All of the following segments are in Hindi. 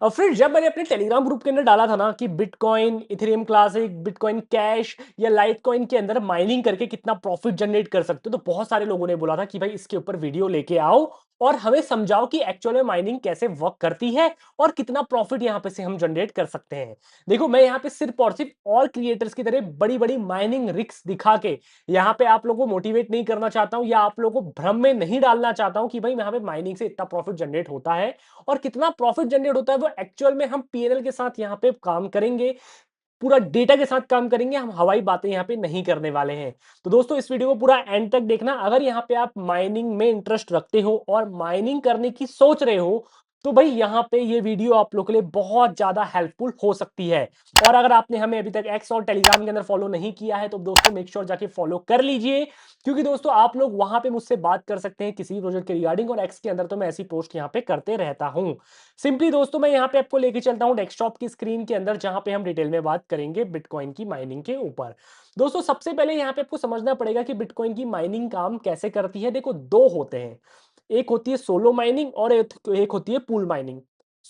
फ्रेंड्स, जब मैंने अपने टेलीग्राम ग्रुप के अंदर डाला था ना कि bitcoin, Ethereum Classic, bitcoin cash या लाइटकॉइन के अंदर माइनिंग करके कितना प्रॉफिट जनरेट कर सकते हो, तो बहुत सारे लोगों ने बोला था कि भाई इसके ऊपर वीडियो लेके आओ और हमें समझाओ कि एक्चुअल में माइनिंग कैसे वर्क करती है और कितना प्रॉफिट यहाँ पे से हम जनरेट कर सकते हैं। देखो, मैं यहाँ पे सिर्फ और सिर्फ और क्रिएटर्स की तरह बड़ी बड़ी माइनिंग रिक्स दिखा के यहाँ पे आप लोगों को मोटिवेट नहीं करना चाहता हूँ या आप लोगों को भ्रम में नहीं डालना चाहता हूँ कि भाई यहाँ पे माइनिंग से इतना प्रॉफिट जनरेट होता है और कितना प्रॉफिट जनरेट होता है वो एक्चुअल में हम पीएनएल के साथ यहाँ पे काम करेंगे, पूरा डेटा के साथ काम करेंगे, हम हवाई बातें यहाँ पे नहीं करने वाले हैं। तो दोस्तों, इस वीडियो को पूरा एंड तक देखना। अगर यहाँ पे आप माइनिंग में इंटरेस्ट रखते हो और माइनिंग करने की सोच रहे हो, तो भाई यहाँ पे ये वीडियो आप लोगों के लिए बहुत ज्यादा हेल्पफुल हो सकती है। और अगर आपने हमें अभी तक एक्स और टेलीग्राम के अंदर फॉलो नहीं किया है, तो दोस्तों मेक श्योर जाके फॉलो कर लीजिए, क्योंकि दोस्तों आप लोग वहां पे मुझसे बात कर सकते हैं किसी भी प्रोजेक्ट के रिगार्डिंग, और एक्स के अंदर तो मैं ऐसी पोस्ट यहाँ पे करते रहता हूं। सिंपली दोस्तों, मैं यहाँ पे आपको लेके चलता हूँ डेस्कटॉप की स्क्रीन के अंदर, जहां पे हम डिटेल में बात करेंगे बिटकॉइन की माइनिंग के ऊपर। दोस्तों, सबसे पहले यहाँ पे आपको समझना पड़ेगा कि बिटकॉइन की माइनिंग काम कैसे करती है। देखो, दो होते हैं, एक होती है सोलो माइनिंग और एक होती है पूल माइनिंग।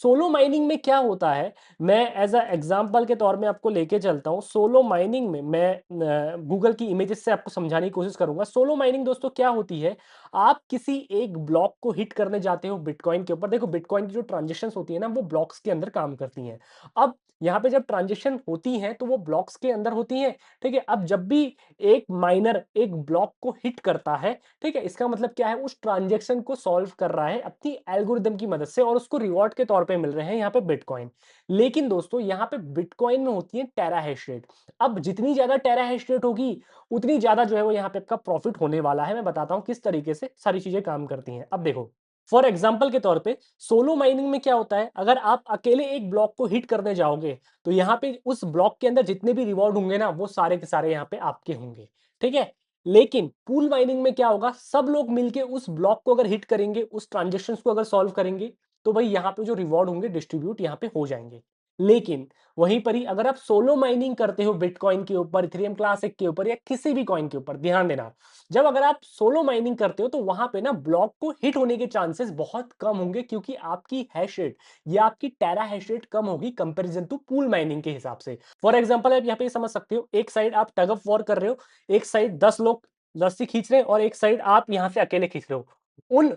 सोलो माइनिंग में क्या होता है, मैं एज अ एग्जांपल के तौर में आपको लेके चलता हूँ। सोलो माइनिंग में मैं गूगल की इमेजेस से आपको समझाने की कोशिश करूंगा। सोलो माइनिंग दोस्तों क्या होती है, आप किसी एक ब्लॉक को हिट करने जाते हो बिटकॉइन के ऊपर। देखो, बिटकॉइन की जो ट्रांजेक्शन होती है ना, वो ब्लॉक्स के अंदर काम करती हैं। अब यहाँ पे जब ट्रांजेक्शन होती हैं तो वो ब्लॉक्स के अंदर होती हैं। ठीक है, अब जब भी एक माइनर एक ब्लॉक को हिट करता है, ठीक है, इसका मतलब क्या है, उस ट्रांजेक्शन को सॉल्व कर रहा है अपनी एल्गोरिदम की मदद से और उसको रिवॉर्ड के तौर पे मिल रहे हैं यहाँ पे बिटकॉइन। लेकिन दोस्तों, यहाँ पे बिटकॉइन में होती है टेरा हैश रेट। अब जितनी ज्यादा टेरा हैश रेट होगी, उतनी ज्यादा जो है वो यहाँ पे आपका प्रॉफिट होने वाला है। मैं बताता हूँ किस तरीके से सारी चीजें काम करती हैं। अब देखो, फॉर एग्जाम्पल के तौर पे सोलो माइनिंग में क्या होता है, अगर आप अकेले एक ब्लॉक को हिट करने जाओगे, तो यहाँ पे उस ब्लॉक के अंदर जितने भी रिवॉर्ड होंगे ना, वो सारे के सारे यहाँ पे आपके होंगे। ठीक है, लेकिन पूल माइनिंग में क्या होगा, सब लोग मिलके उस ब्लॉक को अगर हिट करेंगे, उस ट्रांजेक्शन को अगर सॉल्व करेंगे, तो भाई यहाँ पे जो रिवॉर्ड होंगे डिस्ट्रीब्यूट यहाँ पे हो जाएंगे। लेकिन वहीं पर ही अगर आप सोलो माइनिंग करते हो बिटकॉइन के ऊपर, इथेरियम क्लासिक के ऊपर या किसी भी कॉइन के ऊपर, ध्यान देना, जब अगर आप सोलो माइनिंग करते हो तो वहां पे ना ब्लॉक को हिट होने के चांसेस बहुत कम होंगे, क्योंकि आपकी हैश रेट या आपकी टेरा हैश रेट कम होगी कंपैरिजन टू पूल माइनिंग के हिसाब से। फॉर एग्जांपल, आप यहाँ पे समझ सकते हो, एक साइड आप टग ऑफ वॉर कर रहे हो, एक साइड 10 लोग रस्सी खींच रहे हैं और एक साइड आप यहां से अकेले खींच रहे हो। उन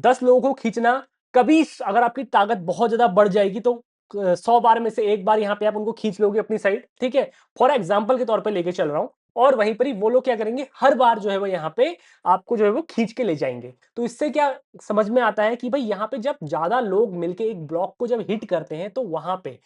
10 लोगों को खींचना, कभी अगर आपकी ताकत बहुत ज्यादा बढ़ जाएगी तो 100 बार में से एक बार यहाँ पे आप उनको खींच लोगे अपनी साइड। ठीक है, फॉर एग्जाम्पल के तौर पे लेके चल रहा हूं। और वहीं पर ही वो लोग क्या करेंगे, हर बार जो है वो यहाँ पे आपको जो है वो खींच के ले जाएंगे। तो इससे क्या समझ में आता है कि भाई यहाँ पे जब ज्यादा लोग मिलके एक ब्लॉक को जब हिट करते हैं, तो वहां पे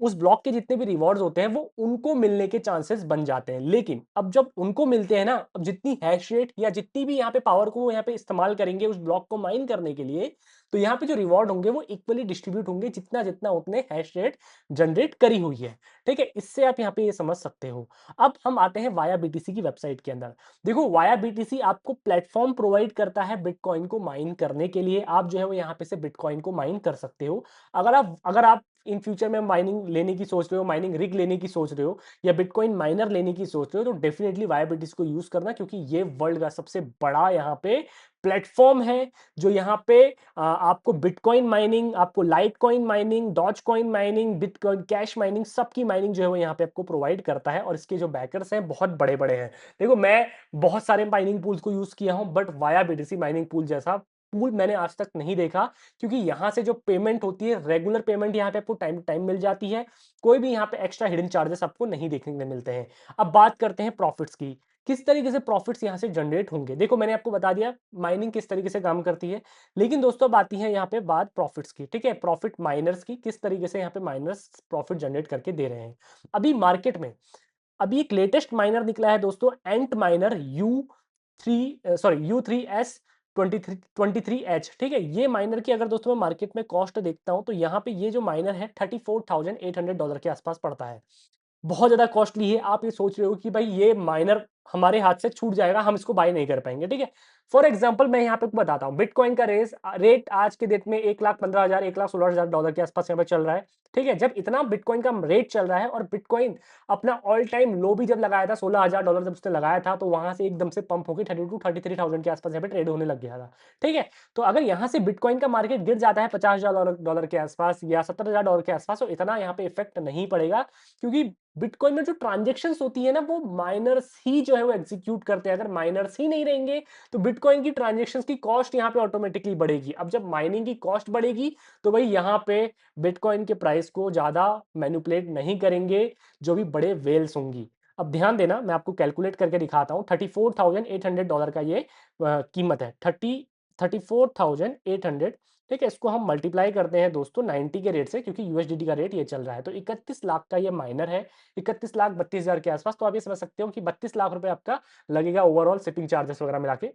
उस ब्लॉक के जितने भी रिवॉर्ड्स होते हैं वो उनको मिलने के चांसेस बन जाते हैं। लेकिन अब जब उनको मिलते हैं ना, अब जितनी हैश रेट या जितनी भी यहाँ पे पावर को वो यहाँ पे इस्तेमाल करेंगे उस ब्लॉक को माइन करने के लिए, तो यहाँ पे जो रिवॉर्ड होंगे वो इक्वली डिस्ट्रीब्यूट होंगे, जितना जितना उतने हैश रेट जनरेट करी हुई है। ठीक है, इससे आप यहाँ पे ये समझ सकते हो। अब हम आते हैं वाया बीटीसी की वेबसाइट के अंदर। देखो, वाया बीटीसी आपको प्लेटफॉर्म प्रोवाइड करता है बिटकॉइन को माइन करने के लिए। आप जो है वो यहाँ पे से बिटकॉइन को माइन कर सकते हो। अगर आप इन फ्यूचर में माइनिंग लेने की सोच रहे हो, माइनिंग रिग लेने की सोच रहे हो या बिटकॉइन माइनर लेने की सोच रहे हो, तो डेफिनेटली वाया बीटीसी को यूज करना, क्योंकि ये वर्ल्ड का सबसे बड़ा यहाँ पे प्लेटफॉर्म है, जो यहाँ पे आपको बिटकॉइन माइनिंग, आपको litecoin mining, dogecoin mining, bitcoin cash mining, सबकी माइनिंग जो है वो यहाँ पे आपको प्रोवाइड करता है। और इसके जो बैकर्स हैं बहुत बड़े बड़े हैं। देखो, मैं बहुत सारे माइनिंग पूल्स को यूज किया हूं, but via BTC mining pool जैसा पूल मैंने आज तक नहीं देखा, क्योंकि यहां से जो पेमेंट होती है, रेगुलर पेमेंट यहाँ पे आपको टाइम टू टाइम मिल जाती है। कोई भी यहाँ पे एक्स्ट्रा हिडन चार्जेस आपको नहीं देखने को मिलते हैं। अब बात करते हैं प्रॉफिट्स की, किस तरीके से प्रॉफिट्स यहाँ से जनरेट होंगे। देखो, मैंने आपको बता दिया माइनिंग किस तरीके से काम करती है, लेकिन दोस्तों अब आती है यहाँ पे बात प्रॉफिट्स की। ठीक है, प्रॉफिट माइनर्स की, किस तरीके से यहाँ पे माइनर्स प्रॉफिट जनरेट करके दे रहे हैं। अभी मार्केट में अभी एक लेटेस्ट माइनर निकला है दोस्तों, एंट माइनर U3 एस 23 एच। ठीक है, ये माइनर की अगर दोस्तों मैं मार्केट में कॉस्ट देखता हूं, तो यहाँ पे ये जो माइनर है $34,800 के आसपास पड़ता है। बहुत ज्यादा कॉस्टली है। आप ये सोच रहे हो कि भाई ये माइनर हमारे हाथ से छूट जाएगा, हम इसको बाय नहीं कर पाएंगे। ठीक है, फॉर एग्जांपल मैं यहाँ पे बताता हूँ, बिटकॉइन का रेट आज के डेट में 1,15,000 1,16,000 डॉलर के आसपास यहाँ पे चल रहा है। ठीक है, जब इतना बिटकॉइन का रेट चल रहा है और बिटकॉइन अपना ऑल टाइम लो भी जब लगाया था, 16,000 डॉलर जब उसने लगाया था, तो वहां से एकदम से पंप होकर 32-33,000 के आसपास यहाँ पे ट्रेड होने लग गया था। ठीक है, तो अगर यहाँ से बिटकॉइन का मार्केट गिर जाता है 50,000 डॉलर के आसपास या 70,000 डॉलर के आसपास, तो इतना यहाँ पे इफेक्ट नहीं पड़ेगा, क्योंकि बिटकॉइन में जो ट्रांजेक्शन्स होती है ना, वो माइनर्स ही जो है वो एग्जीक्यूट करते हैं। अगर माइनर्स ही नहीं रहेंगे तो बिटकॉइन की ट्रांजेक्शन्स की कॉस्ट यहाँ पे ऑटोमेटिकली बढ़ेगी। अब जब माइनिंग की कॉस्ट बढ़ेगी तो भाई यहाँ पे बिटकॉइन के प्राइस को ज्यादा मैनिपुलेट नहीं करेंगे जो भी बड़े वेल्स होंगी। अब ध्यान देना, मैं आपको कैलकुलेट करके दिखाता हूँ। $34,800 का ये कीमत है, 34,800। ठीक है, इसको हम मल्टीप्लाई करते हैं दोस्तों 90 के रेट से, क्योंकि यूएसडीटी का रेट ये चल रहा है, तो 31 लाख का ये माइनर है, 31,32,000 के आसपास। तो आप ये समझ सकते हो कि 32 लाख रुपए आपका लगेगा ओवरऑल, शिपिंग चार्जेस वगैरह मिला के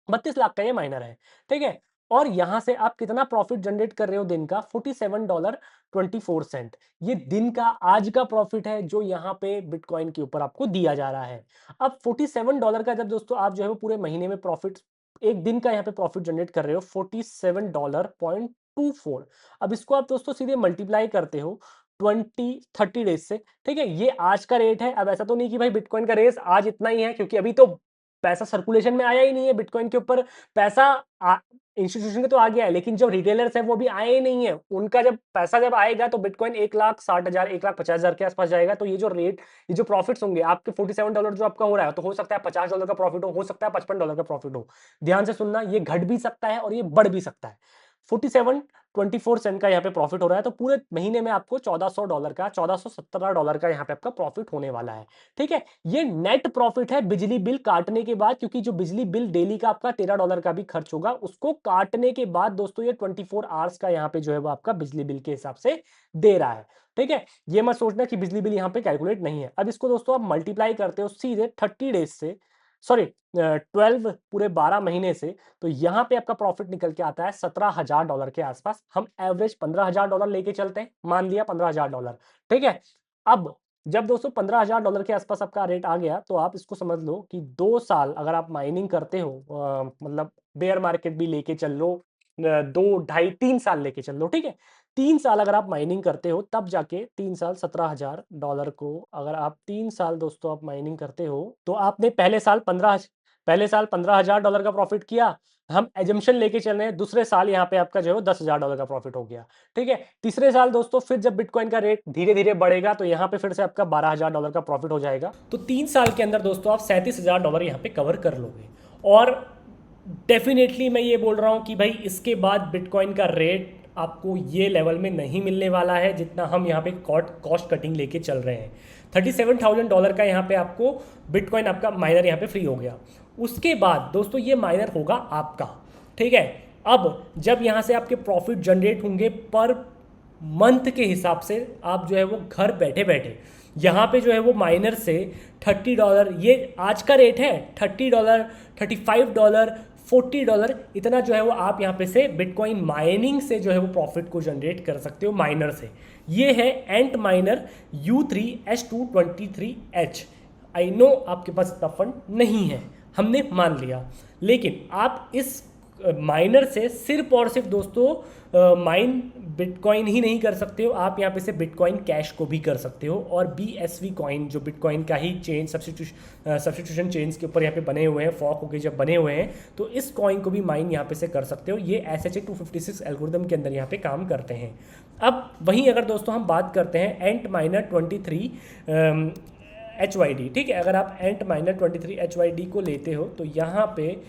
32 लाख का ये माइनर है। ठीक है, और यहां से आप कितना प्रॉफिट जनरेट कर रहे हो दिन का? $47.24। ये दिन का आज का प्रॉफिट है जो यहाँ पे बिटकॉइन के ऊपर आपको दिया जा रहा है। अब $47 का जब दोस्तों आप जो है वो पूरे महीने में प्रॉफिट, एक दिन का यहाँ पे प्रॉफिट जनरेट कर रहे हो $47.24। अब इसको आप दोस्तों सीधे मल्टीप्लाई करते हो 30 डेज से। ठीक है, ये आज का रेट है। अब ऐसा तो नहीं कि भाई बिटकॉइन का रेस आज इतना ही है, क्योंकि अभी तो पैसा सर्कुलेशन में आया ही नहीं है बिटकॉइन के ऊपर। पैसा इंस्टीट्यूशन के तो आ गया है, लेकिन जो रिटेलर्स है वो भी आए ही नहीं है। उनका जब पैसा जब आएगा तो बिटकॉइन 1,60,000 1,50,000 के आसपास जाएगा। तो ये जो रेट, ये जो प्रॉफिट्स होंगे आपके $47 जो आपका हो रहा है, तो हो सकता है $50 का प्रॉफिट हो सकता है $55 का प्रॉफिट हो। ध्यान से सुनना, ये घट भी सकता है और ये बढ़ भी सकता है। 47.24 का यहाँ पे प्रॉफिट हो रहा है, तो पूरे महीने में आपको $1,400 का, $1,417 का यहाँ पे आपका प्रॉफिट होने वाला है। ठीक है, ये नेट प्रॉफिट है बिजली बिल काटने के बाद, क्योंकि जो बिजली बिल डेली का आपका $13 का भी खर्च होगा, उसको काटने के बाद दोस्तों ये 24 आवर्स का यहाँ पे जो है वो आपका बिजली बिल के हिसाब से दे रहा है। ठीक है, ये मत सोचना कि बिजली बिल यहाँ पे कैलकुलेट नहीं है। अब इसको दोस्तों आप मल्टीप्लाई करते हो सीधे 30 डेज से, सॉरी 12 पूरे 12 महीने से, तो यहाँ पे आपका प्रॉफिट निकल के आता है $17,000 के आसपास। हम एवरेज $15,000 लेके चलते हैं, मान लिया $15,000। ठीक है, अब जब दोस्तों $15,000 के आसपास आपका रेट आ गया, तो आप इसको समझ लो कि 2 साल अगर आप माइनिंग करते हो, मतलब बेयर मार्केट भी लेके चल लो, 2 ढाई 3 साल लेके चल लो। ठीक है, 3 साल अगर आप माइनिंग करते हो, तब जाके 3 साल $17,000 को, अगर आप 3 साल दोस्तों आप माइनिंग करते हो, तो आपने पहले साल $15,000 का प्रॉफिट किया। हम एजम्पशन लेके चल रहे हैं, दूसरे साल यहाँ पे आपका जो है $10,000 का प्रॉफिट हो गया। ठीक है, तीसरे साल दोस्तों फिर जब बिटकॉइन का रेट धीरे धीरे बढ़ेगा, तो यहाँ पे फिर से आपका $12,000 का प्रॉफिट हो जाएगा। तो 3 साल के अंदर दोस्तों आप $37,000 यहाँ पे कवर कर लोगे। और डेफिनेटली मैं ये बोल रहा हूँ कि भाई इसके बाद बिटकॉइन का रेट आपको ये लेवल में नहीं मिलने वाला है जितना हम यहाँ पे कॉस्ट कटिंग लेके चल रहे हैं। $37,000 का यहाँ पे आपको बिटकॉइन, आपका माइनर यहाँ पे फ्री हो गया। उसके बाद दोस्तों ये माइनर होगा आपका। ठीक है, अब जब यहाँ से आपके प्रॉफिट जनरेट होंगे पर मंथ के हिसाब से, आप जो है वो घर बैठे बैठे यहाँ पे जो है वो माइनर से $30, ये आज का रेट है, $30, $35, $40, इतना जो है वो आप यहाँ पे से बिटकॉइन माइनिंग से जो है वो प्रॉफिट को जनरेट कर सकते हो माइनर से। ये है एंट माइनर U3H223H। आई नो आपके पास इतना फंड नहीं है, हमने मान लिया, लेकिन आप इस माइनर से सिर्फ और सिर्फ दोस्तों माइन बिटकॉइन ही नहीं कर सकते हो, आप यहाँ पे से बिटकॉइन कैश को भी कर सकते हो। और BSV कॉइन जो बिटकॉइन का ही चेन सब्सटीट्यूशन चेन्स के ऊपर यहाँ पे बने हुए हैं, फॉक होके जब बने हुए हैं, तो इस कॉइन को भी माइन यहाँ पे से कर सकते हो। ये SHA-256 एल्गोरिदम के अंदर यहाँ पे काम करते हैं। अब वहीं अगर दोस्तों हम बात करते हैं एंट माइनर 23 HYD, ठीक है, अगर आप एंट माइनर 23 HYD को लेते हो, तो यहाँ पे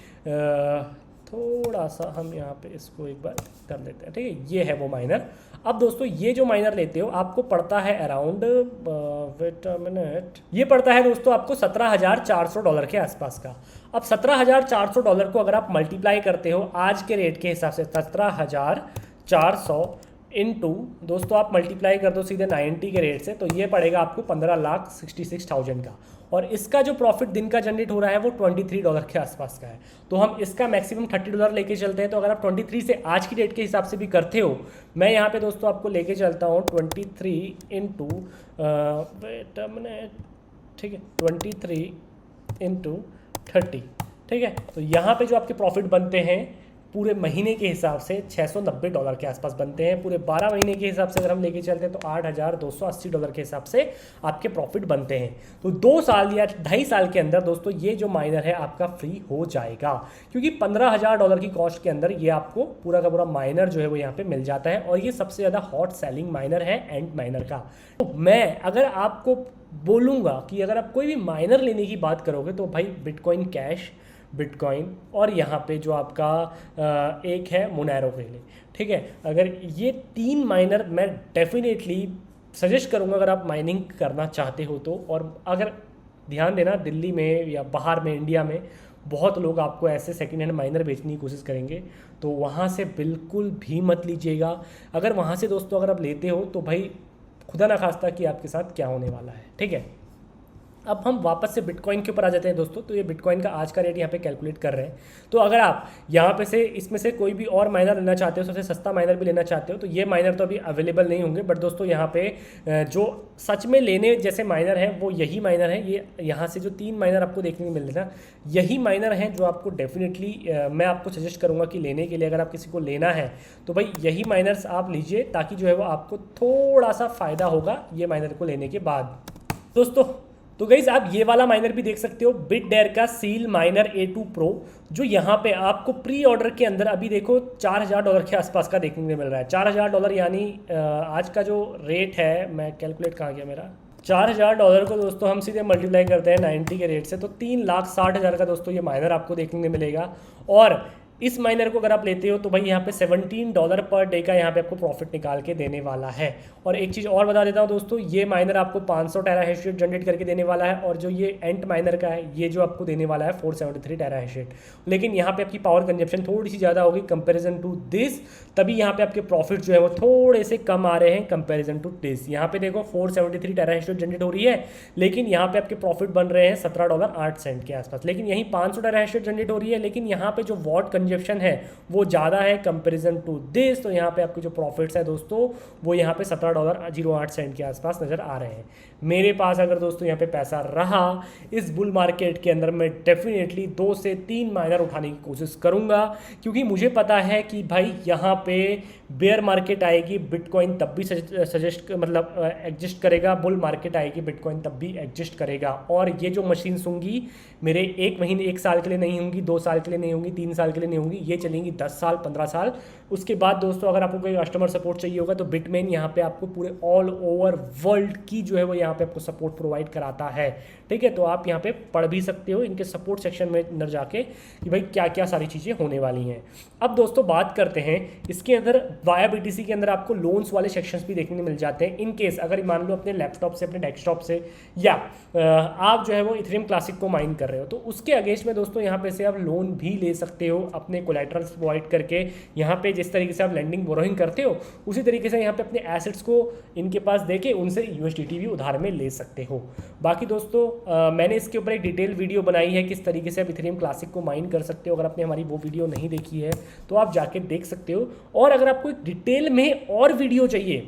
थोड़ा सा हम यहाँ पे इसको एक बार कर लेते हैं। ठीक है, ये है वो माइनर। अब दोस्तों ये जो माइनर लेते हो आपको पड़ता है अराउंड, वेट अ मिनट, ये पड़ता है दोस्तों आपको $17,400 के आसपास का। अब $17,400 को अगर आप मल्टीप्लाई करते हो आज के रेट के हिसाब से, 17,400 इंटू दोस्तों आप मल्टीप्लाई कर दो सीधे 90 के रेट से, तो ये पड़ेगा आपको 15,66,000 का। और इसका जो प्रॉफिट दिन का जनरेट हो रहा है वो $23 के आसपास का है। तो हम इसका मैक्सिमम $30 लेके चलते हैं। तो अगर आप 23 से आज की डेट के हिसाब से भी करते हो, मैं यहाँ पे दोस्तों आपको लेके चलता हूँ 23 इंटू, वेट अ मिनट, ठीक है, 23 इंटू 30, ठीक है। तो यहाँ पे जो आपके प्रॉफिट बनते हैं पूरे महीने के हिसाब से $690 के आसपास बनते हैं। पूरे 12 महीने के हिसाब से अगर हम लेके चलते हैं तो $8,280 के हिसाब से आपके प्रॉफिट बनते हैं। तो 2 साल या 2.5 साल के अंदर दोस्तों ये जो माइनर है आपका फ्री हो जाएगा, क्योंकि $15,000 की कॉस्ट के अंदर ये आपको पूरा का पूरा माइनर जो है वो यहाँ पे मिल जाता है। और ये सबसे ज़्यादा हॉट सेलिंग माइनर है एंट माइनर का। तो मैं अगर आपको बोलूँगा कि अगर आप कोई भी माइनर लेने की बात करोगे तो भाई बिटकॉइन कैश, बिटकॉइन और यहाँ पे जो आपका एक है मोनेरो वेले, ठीक है। अगर ये 3 माइनर मैं डेफिनेटली सजेस्ट करूँगा अगर आप माइनिंग करना चाहते हो तो। और अगर ध्यान देना, दिल्ली में या बाहर में इंडिया में बहुत लोग आपको ऐसे सेकेंड हैंड माइनर बेचने की कोशिश करेंगे, तो वहाँ से बिल्कुल भी मत लीजिएगा। अगर वहाँ से दोस्तों अगर आप लेते हो तो भाई खुदा ना खास्ता कि आपके साथ क्या होने वाला है, ठीक है। अब हम वापस से बिटकॉइन के ऊपर आ जाते हैं दोस्तों। तो ये बिटकॉइन का आज का रेट यहाँ पे कैलकुलेट कर रहे हैं। तो अगर आप यहाँ पे से इसमें से कोई भी और माइनर लेना चाहते हो, सबसे सस्ता माइनर भी लेना चाहते हो, तो ये माइनर तो अभी अवेलेबल नहीं होंगे। बट दोस्तों यहाँ पे जो सच में लेने जैसे माइनर है वो यही माइनर है। ये यहाँ से जो 3 माइनर आपको देखने को मिल रहे ना, यही माइनर हैं जो आपको डेफिनेटली मैं आपको सजेस्ट करूँगा कि लेने के लिए, अगर आप किसी को लेना है तो भाई यही माइनर्स आप लीजिए, ताकि जो है वो आपको थोड़ा सा फ़ायदा होगा ये माइनर को लेने के बाद दोस्तों। तो गाइस आप ये वाला माइनर भी देख सकते हो, बिटडेयर का सील माइनर A2 Pro, जो यहाँ पे आपको प्री ऑर्डर के अंदर अभी देखो $4,000 के आसपास का देखने को मिल रहा है। $4,000 यानी आज का जो रेट है, मैं कैलकुलेट कहाँ गया मेरा, $4,000 को दोस्तों हम सीधे मल्टीप्लाई करते हैं 90 के रेट से, तो 3,60,000 का दोस्तों ये माइनर आपको देखने को मिलेगा। और इस माइनर को अगर आप लेते हो तो भाई यहाँ पे $17 पर डे का यहाँ पे आपको प्रॉफिट निकाल के देने वाला है। और एक चीज़ और बता देता हूँ दोस्तों, ये माइनर आपको 500 टेरा हैश रेट जनरेट करके देने वाला है। और जो ये एंट माइनर का है, ये जो आपको देने वाला है 473 टेरा हैश रेट। लेकिन यहाँ पे आपकी पावर कंजप्शन थोड़ी सी ज़्यादा होगी कंपेरिजन टू दिस, तभी यहाँ पे आपके प्रॉफिट जो है वो थोड़े से कम आ रहे हैं कंपेरिजन टू दिस। यहाँ पे देखो 473 टेरा हैश रेट जनरेट हो रही है, लेकिन यहाँ पे आपके प्रॉफिट बन रहे हैं $17.08 के आसपास। लेकिन यहीं 500 टेरा हैश रेट जनरेट हो रही है, लेकिन यहाँ पे जो वॉट कंजप्शन है वो ज़्यादा है कंपेरिजन टू दिस। तो यहाँ पे आपके जो प्रॉफिट्स है दोस्तों वो यहाँ पे $17.08 के आसपास नज़र आ रहे हैं। मेरे पास अगर दोस्तों यहाँ पे पैसा रहा इस बुल मार्केट के अंदर, मैं डेफिनेटली 2 से 3 माइनर उठाने की कोशिश करूँगा, क्योंकि मुझे पता है कि भाई यहाँ पे बेयर मार्केट आएगी बिटकॉइन तब भी एग्जिस्ट करेगा, बुल मार्केट आएगी बिटकॉइन तब भी एग्जिस्ट करेगा। और ये जो मशीन्स होंगी मेरे 1 महीने 1 साल के लिए नहीं होंगी, 2 साल के लिए नहीं होंगी, 3 साल के लिए नहीं होंगी, ये चलेंगी 10 साल 15 साल। उसके बाद दोस्तों अगर आपको कोई कस्टमर सपोर्ट चाहिए होगा तो बिटमेन यहाँ पे आपको पूरे ऑल ओवर वर्ल्ड की जो है वो यहाँ पे आपको सपोर्ट प्रोवाइड कराता है, ठीक है। तो आप यहाँ पे पढ़ भी सकते हो इनके सपोर्ट सेक्शन में अंदर जाके कि भाई क्या क्या सारी चीज़ें होने वाली हैं। अब दोस्तों बात करते हैं इसके अंदर वाया BTC के अंदर आपको लोन्स वाले सेक्शंस भी देखने को मिल जाते हैं। इन केस अगर मान लो अपने लैपटॉप से, अपने डेस्कटॉप से, या आप जो है वो इथेरियम क्लासिक को माइन कर रहे हो, तो उसके अगेंस्ट में दोस्तों यहाँ पे से आप लोन भी ले सकते हो अपने कोलैटरल्स प्रोवाइड करके। यहाँ पे जिस तरीके से आप लेंडिंग बोरोइंग करते हो उसी तरीके से यहाँ पे अपने एसेट्स को इनके पास देके उनसे USDT भी उधार में ले सकते हो। बाकी दोस्तों मैंने इसके ऊपर एक डिटेल वीडियो बनाई है किस तरीके से आप इथेरियम क्लासिक को माइन कर सकते हो। अगर आपने हमारी वो वीडियो नहीं देखी है तो आप जाके देख सकते हो। और अगर आपको एक डिटेल में और वीडियो चाहिए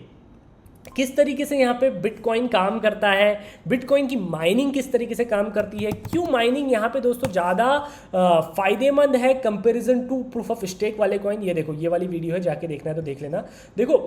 किस तरीके से यहाँ पे बिटकॉइन काम करता है, बिटकॉइन की माइनिंग किस तरीके से काम करती है, क्यों माइनिंग यहाँ पे दोस्तों ज़्यादा फायदेमंद है comparison to proof of stake वाले कॉइन, ये देखो ये वाली वीडियो है, जाके देखना है तो देख लेना। देखो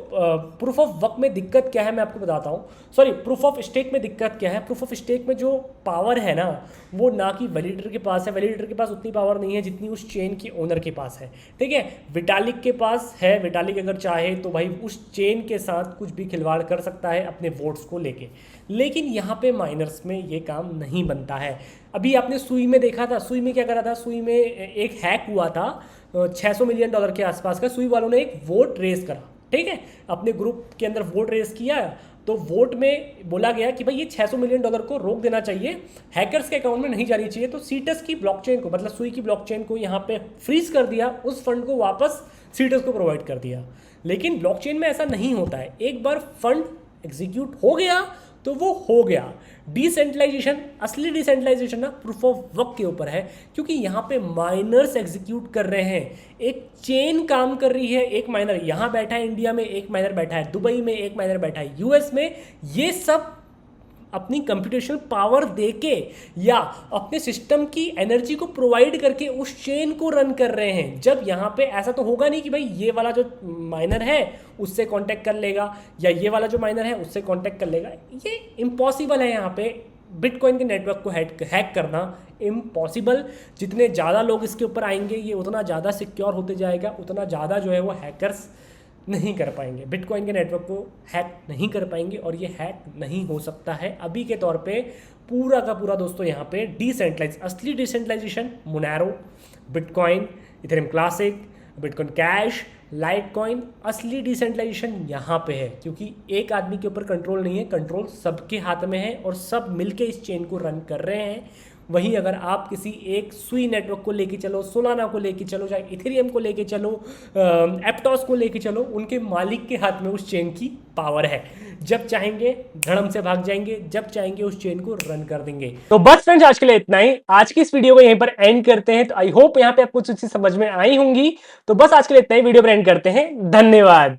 प्रूफ ऑफ वर्क में दिक्कत क्या है मैं आपको बताता हूँ, सॉरी प्रूफ ऑफ स्टेक में दिक्कत क्या है। प्रूफ ऑफ स्टेक में जो पावर है ना वो ना कि वैलिडेटर के पास है, वैलिडेटर के पास उतनी पावर नहीं है जितनी उस चेन के ओनर के पास है, ठीक है। विटालिक के पास है, विटालिक अगर चाहे तो भाई उस चेन के साथ कुछ भी खिलवाड़ कर सकता है अपने वोट्स को लेके, लेकिन यहाँ पे माइनर्स में ये काम नहीं बनता है। अभी आपने सुई में देखा था, सुई में क्या करा था, सुई में एक हैक हुआ था $600 मिलियन के आसपास का। सुई वालों ने एक वोट रेस करा, ठीक है, अपने ग्रुप के अंदर वोट रेस किया, तो वोट में बोला गया कि भाई ये $600 मिलियन को रोक देना चाहिए, हैकर्स के अकाउंट में नहीं जानी चाहिए। तो सीटस की ब्लॉकचेन को, मतलब सुई की ब्लॉकचेन को यहाँ पे फ्रीज कर दिया, उस फंड को वापस सीटस को प्रोवाइड कर दिया। लेकिन ब्लॉकचेन में ऐसा नहीं होता है, एक बार फंड एग्जीक्यूट हो गया तो वो हो गया। डिसेंट्रलाइजेशन, असली डिसेंट्रलाइजेशन ना प्रूफ ऑफ वर्क के ऊपर है, क्योंकि यहाँ पे माइनर्स एग्जीक्यूट कर रहे हैं, एक चेन काम कर रही है। एक माइनर यहाँ बैठा है इंडिया में, एक माइनर बैठा है दुबई में, एक माइनर बैठा है US में। ये सब अपनी कंप्यूटेशनल पावर देके या अपने सिस्टम की एनर्जी को प्रोवाइड करके उस चेन को रन कर रहे हैं। जब यहाँ पे ऐसा तो होगा नहीं कि भाई ये वाला जो माइनर है उससे कांटेक्ट कर लेगा या ये वाला जो माइनर है उससे कांटेक्ट कर लेगा, ये इम्पॉसिबल है। यहाँ पे बिटकॉइन के नेटवर्क को हैक करना इम्पॉसिबल। जितने ज़्यादा लोग इसके ऊपर आएंगे ये उतना ज़्यादा सिक्योर होते जाएगा, उतना ज़्यादा जो है वो हैकर्स नहीं कर पाएंगे, बिटकॉइन के नेटवर्क को हैक नहीं कर पाएंगे और ये हैक नहीं हो सकता है अभी के तौर पे। पूरा का पूरा दोस्तों यहाँ पे डिसेंट्रलाइज, असली decentralisation Monero, bitcoin, Ethereum Classic, bitcoin cash, litecoin, असली डिसेंट्रलाइजेशन यहाँ पे है। क्योंकि एक आदमी के ऊपर कंट्रोल नहीं है, कंट्रोल सबके हाथ में है और सब मिलके इस चेन को रन कर रहे हैं। वहीं अगर आप किसी एक सुई नेटवर्क को लेके चलो, सोलाना को लेके चलो, चाहे इथेरियम को लेके चलो, एप्टॉस को लेके चलो, उनके मालिक के हाथ में उस चेन की पावर है। जब चाहेंगे धड़म से भाग जाएंगे, जब चाहेंगे उस चेन को रन कर देंगे। तो बस फ्रेंड्स आज के लिए इतना ही। आज की इस वीडियो को यहीं पर एंड करते हैं। तो आई होप यहाँ पे आपको कुछ चीज समझ में आई होंगी। तो बस आज के लिए इतना ही, वीडियो पर एंड करते हैं। धन्यवाद।